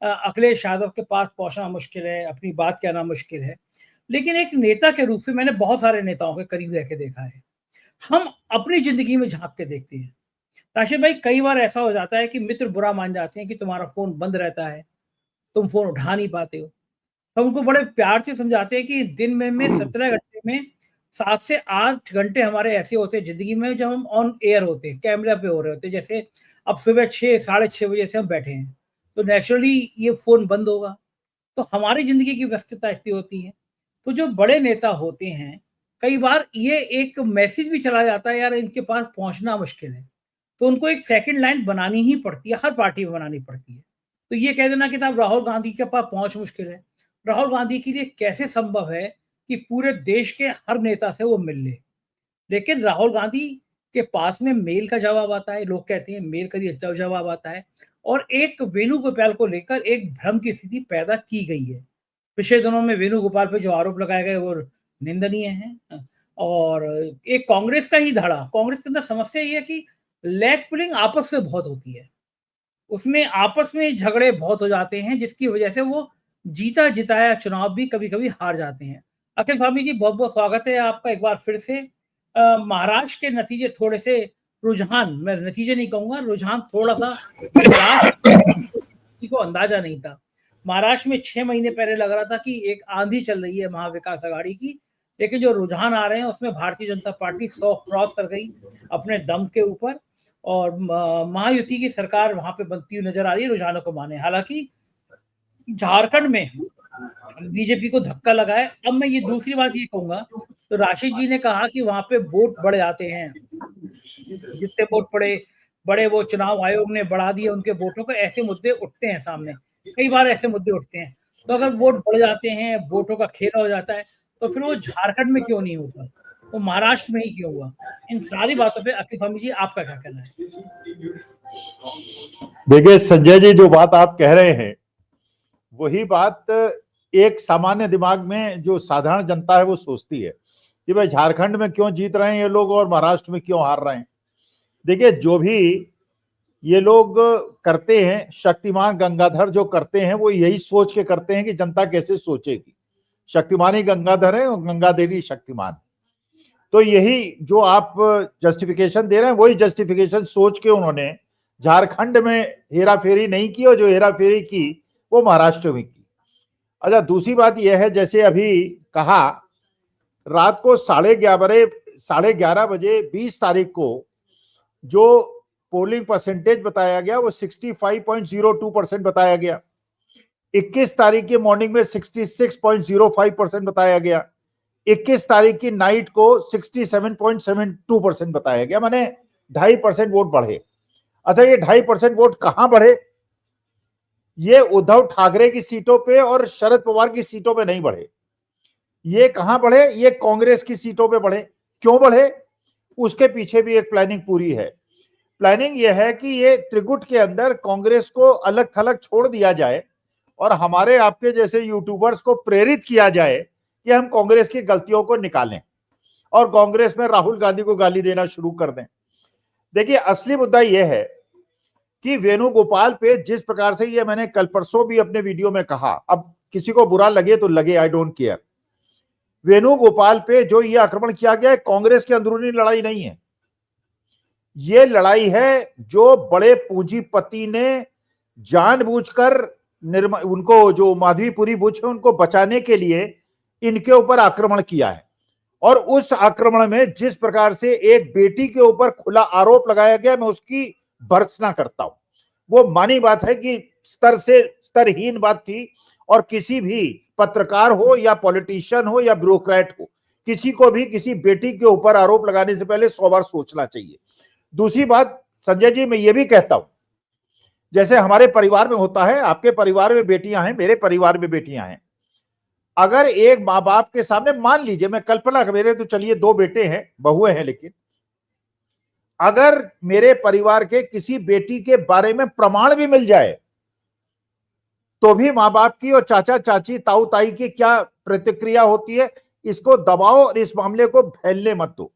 अखिलेश यादव के पास पहुंचना मुश्किल है, अपनी बात कहना मुश्किल है। लेकिन एक नेता के रूप से मैंने बहुत सारे नेताओं के करीब रह के देखा है। हम अपनी जिंदगी में झांक के देखते हैं। राशिद भाई, कई बार ऐसा हो जाता है कि मित्र बुरा मान जाते हैं कि तुम्हारा फोन बंद रहता है, तुम फोन उठा नहीं पाते हो। हम उनको बड़े प्यार से समझाते हैं कि दिन में 17 घंटे में 7 से 8 घंटे हमारे ऐसे होते हैं ज़िंदगी में जब हम ऑन एयर होते हैं, कैमरा पे हो रहे होते हैं। जैसे अब सुबह 6 साढ़े 6 बजे से हम बैठे हैं, तो नेचुरली ये फ़ोन बंद होगा। तो हमारी ज़िंदगी की व्यस्तता इतनी होती है। तो जो बड़े नेता होते हैं, कई बार ये एक मैसेज भी चला जाता है, यार इनके पास पहुँचना मुश्किल है। तो उनको एक सेकंड लाइन बनानी ही पड़ती है, हर पार्टी में बनानी पड़ती है। तो ये कह देना कि साहब राहुल गांधी के पास पहुँच मुश्किल है। राहुल गांधी के लिए कैसे संभव है कि पूरे देश के हर नेता से वो मिल ले? लेकिन राहुल गांधी के पास में मेल का जवाब आता है, लोग कहते हैं मेल का जवाब आता है और एक वेणुगोपाल को लेकर एक भ्रम की स्थिति पैदा की गई है। पिछले दिनों में वेणुगोपाल पे जो आरोप लगाए गए वो निंदनीय हैं। और एक कांग्रेस का ही धड़ा, कांग्रेस के अंदर समस्या ये है कि लेग पुलिंग आपस में बहुत होती है। उसमें आपस में झगड़े बहुत हो जाते हैं, जिसकी वजह से वो जीता जिताया चुनाव भी कभी-कभी हार जाते हैं। अखिल स्वामी जी, बहुत-बहुत स्वागत है आपका एक बार फिर से। महाराष्ट्र के नतीजे थोड़े से रुझान, मैं नतीजे नहीं कहूँगा, रुझान थोड़ा-सा निराश, किसी को अंदाजा नहीं था। महाराष्ट्र में 6 महीने पहले लग रहा था कि एक आंधी चल रही है महाविकास आघाड़ी की, लेकिन जो रुझान आ रहे हैं उसमें भारतीय जनता पार्टी 100 क्रॉस कर गई अपने दम के ऊपर और महायुति की सरकार वहां पे बनती हुई नजर आ रही है रुझानों को माने। हालांकि झारखंड में बीजेपी को धक्का लगा है। अब मैं ये दूसरी बात ये कहूंगा, तो राशिद जी ने कहा कि वहां पे वोट बढ़ जाते हैं, जितने वोट पड़े बड़े, वो चुनाव आयोग ने बढ़ा दिए उनके वोटों को, ऐसे मुद्दे उठते हैं सामने, कई बार ऐसे मुद्दे उठते हैं। तो अगर वोट बढ़ जाते हैं, वोटों का खेला हो जाता है, तो फिर वो झारखंड में क्यों नहीं होता, वो महाराष्ट्र में ही क्यों हुआ? इन सारी बातों पे अखिल स्वामी जी आपका क्या कहना है? देखिए संजय जी, जो बात आप कह रहे हैं वही बात एक सामान्य दिमाग में जो साधारण जनता है वो सोचती है कि भाई झारखंड में क्यों जीत रहे हैं ये लोग और महाराष्ट्र में क्यों हार रहे हैं। देखिए, जो भी ये लोग करते हैं, शक्तिमान गंगाधर जो करते हैं वो यही सोच के करते हैं कि जनता कैसे सोचेगी। शक्तिमान ही गंगाधर है और गंगाधर ही शक्तिमान। तो यही जो आप जस्टिफिकेशन दे रहे हैं वही जस्टिफिकेशन सोच के उन्होंने झारखंड में हेरा फेरी नहीं की और जो हेरा फेरी की वो महाराष्ट्र में की। अच्छा, दूसरी बात यह है, जैसे अभी कहा, रात को 11:30 बजे 20 तारीख को जो पोलिंग परसेंटेज बताया गया वो 65.02% बताया गया। 21 तारीख की मॉर्निंग में 66.05% बताया गया। 21 तारीख की नाइट को 67.72% बताया गया, माने 2.5% वोट बढ़े। अच्छा, ये 2.5% वोट कहां बढ़े? ये उद्धव ठाकरे की सीटों पे और शरद पवार की सीटों पे नहीं बढ़े। ये कहां बढ़े? ये कांग्रेस की सीटों पे बढ़े। क्यों बढ़े? उसके पीछे भी एक प्लानिंग पूरी है। प्लानिंग यह है कि ये त्रिगुट के अंदर कांग्रेस को अलग थलग छोड़ दिया जाए और हमारे आपके जैसे यूट्यूबर्स को प्रेरित किया जाए कि हम कांग्रेस की गलतियों को निकालें और कांग्रेस में राहुल गांधी को गाली देना शुरू कर दें। देखिए, असली मुद्दा यह है कि वेणुगोपाल पे जिस प्रकार से, ये मैंने कल परसों भी अपने वीडियो में कहा, अब किसी को बुरा लगे तो लगे, आई डोंट केयर। वेणुगोपाल पे जो ये आक्रमण किया गया है, कांग्रेस की अंदरूनी लड़ाई नहीं है। ये लड़ाई है जो बड़े पूंजीपति ने जानबूझकर उनको, जो माधवीपुरी बुच है, उनको बचाने के लिए इनके ऊपर आक्रमण किया है। और उस आक्रमण में जिस प्रकार से एक बेटी के ऊपर खुला आरोप लगाया गया, मैं उसकी भर्त्सना करता हूं। वो मानी बात है कि स्तर से स्तरहीन बात थी और किसी भी पत्रकार हो या पॉलिटिशियन हो या ब्यूरोक्रेट हो, किसी को भी किसी बेटी के ऊपर आरोप लगाने से पहले 100 बार सोचना चाहिए। दूसरी बात संजय जी, मैं ये भी कहता हूं, जैसे हमारे परिवार में होता है, आपके परिवार में बेटियां हैं, मेरे परिवार में बेटियां हैं। अगर एक माँ बाप के सामने, मान लीजिए, मैं कल्पना, मेरे तो चलिए 2 बेटे हैं, बहुएं हैं, लेकिन अगर मेरे परिवार के किसी बेटी के बारे में प्रमाण भी मिल जाए तो भी माँ बाप की और चाचा चाची ताऊ ताई की क्या प्रतिक्रिया होती है? इसको दबाओ और इस मामले को फैलने मत दो।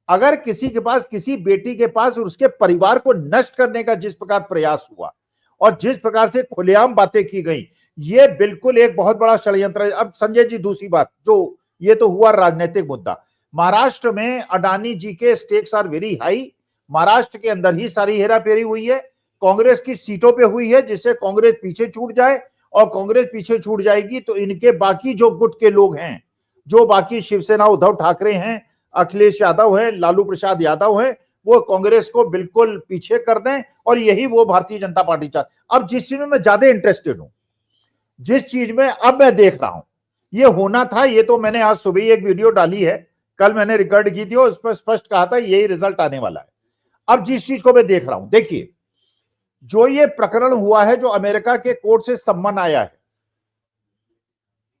अगर किसी के पास, किसी बेटी के पास, और उसके परिवार को नष्ट करने का जिस प्रकार प्रयास हुआ, और जिस प्रकार से खुलेआम बातें की गई, ये बिल्कुल एक बहुत बड़ा षड्यंत्र है। अब संजय जी, दूसरी बात, जो ये तो हुआ राजनीतिक मुद्दा, महाराष्ट्र में अडानी जी के stakes are very high. Maharashtra के अंदर ही सारी हेराफेरी हुई है, कांग्रेस की सीटों पे हुई है, जिससे कांग्रेस पीछे छूट जाए, और कांग्रेस पीछे छूट जाएगी तो इनके बाकी जो गुट के लोग हैं, जो बाकी शिवसेना उद्धव ठाकरे हैं, अखिलेश यादव है, लालू प्रसाद यादव है, वो कांग्रेस को बिल्कुल पीछे कर दें, और यही वो भारतीय जनता पार्टी चाहती। अब जिस चीज में मैं ज्यादा इंटरेस्टेड हूं, जिस चीज में अब मैं देख रहा हूं, ये होना था, ये तो मैंने आज सुबह एक वीडियो डाली है, कल मैंने रिकॉर्ड की थी और उस पर स्पष्ट कहा था यही रिजल्ट आने वाला है। अब जिस चीज को मैं देख रहा हूं, देखिए, जो ये प्रकरण हुआ है, जो अमेरिका के कोर्ट से सम्मन आया है,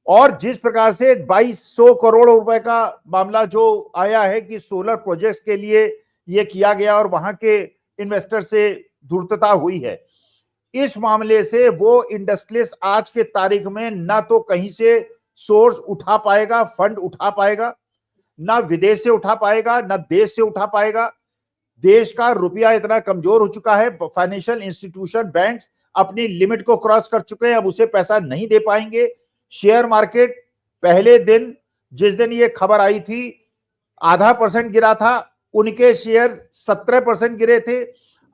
और जिस प्रकार से 2200 करोड़ रुपए का मामला जो आया है कि सोलर प्रोजेक्ट्स के लिए ये किया गया और वहां के इन्वेस्टर से धूर्तता हुई है, इस मामले से वो इंडस्ट्रियलिस्ट आज के तारीख में ना तो कहीं से सोर्स उठा पाएगा, फंड उठा पाएगा, ना विदेश से उठा पाएगा, ना देश से उठा पाएगा। देश का रुपया इतना कमजोर हो चुका है, फाइनेंशियल इंस्टीट्यूशन, बैंक्स अपनी लिमिट को क्रॉस कर चुके हैं, अब उसे पैसा नहीं दे पाएंगे। शेयर मार्केट पहले दिन, जिस दिन ये खबर आई थी, 0.5% गिरा था, उनके शेयर 17% गिरे थे।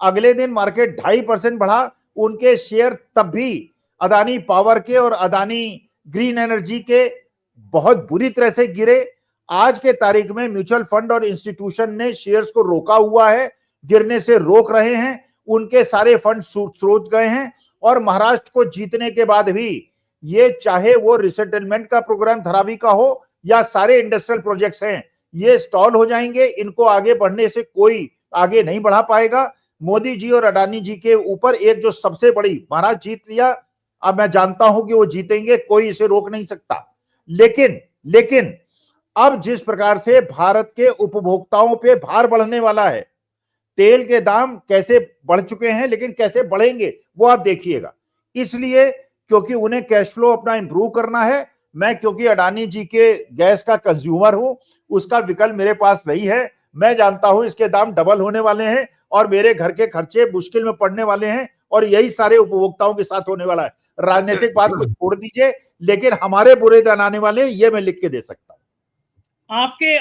अगले दिन मार्केट 2.5% बढ़ा, उनके शेयर तब भी अदानी पावर के और अदानी ग्रीन एनर्जी के बहुत बुरी तरह से गिरे। आज के तारीख में म्यूचुअल फंड और इंस्टीट्यूशन ने शेयर्स को रोका हुआ है, गिरने से रोक रहे हैं, उनके सारे फंड स्रोत गए हैं। और महाराष्ट्र को जीतने के बाद भी ये, चाहे वो रिसेटलमेंट का प्रोग्राम धरावी का हो या सारे इंडस्ट्रियल प्रोजेक्ट्स हैं, ये स्टॉल हो जाएंगे, इनको आगे बढ़ने से कोई आगे नहीं बढ़ा पाएगा। मोदी जी और अडानी जी के ऊपर एक जो सबसे बड़ी, महाराज जीत लिया, अब मैं जानता हूं कि वो जीतेंगे, कोई इसे रोक नहीं सकता। लेकिन अब जिस प्रकार से भारत के उपभोक्ताओं पे भार बढ़ने वाला है, तेल के दाम कैसे बढ़ चुके हैं, लेकिन कैसे बढ़ेंगे वो आप देखिएगा। इसलिए क्योंकि उन्हें कैश फ्लो अपना इंप्रूव करना है। मैं क्योंकि अडानी जी के गैस का कंज्यूमर हूं, उसका विकल्प मेरे पास नहीं है। मैं जानता हूं इसके दाम डबल होने वाले हैं और मेरे घर के खर्चे मुश्किल में पड़ने वाले हैं, और यही सारे उपभोक्ताओं के साथ होने वाला है। राजनीतिक बात को छोड़ दीजिए, लेकिन हमारे बुरे दिन आने वाले हैं, ये मैं लिख के दे सकता हूं। आपके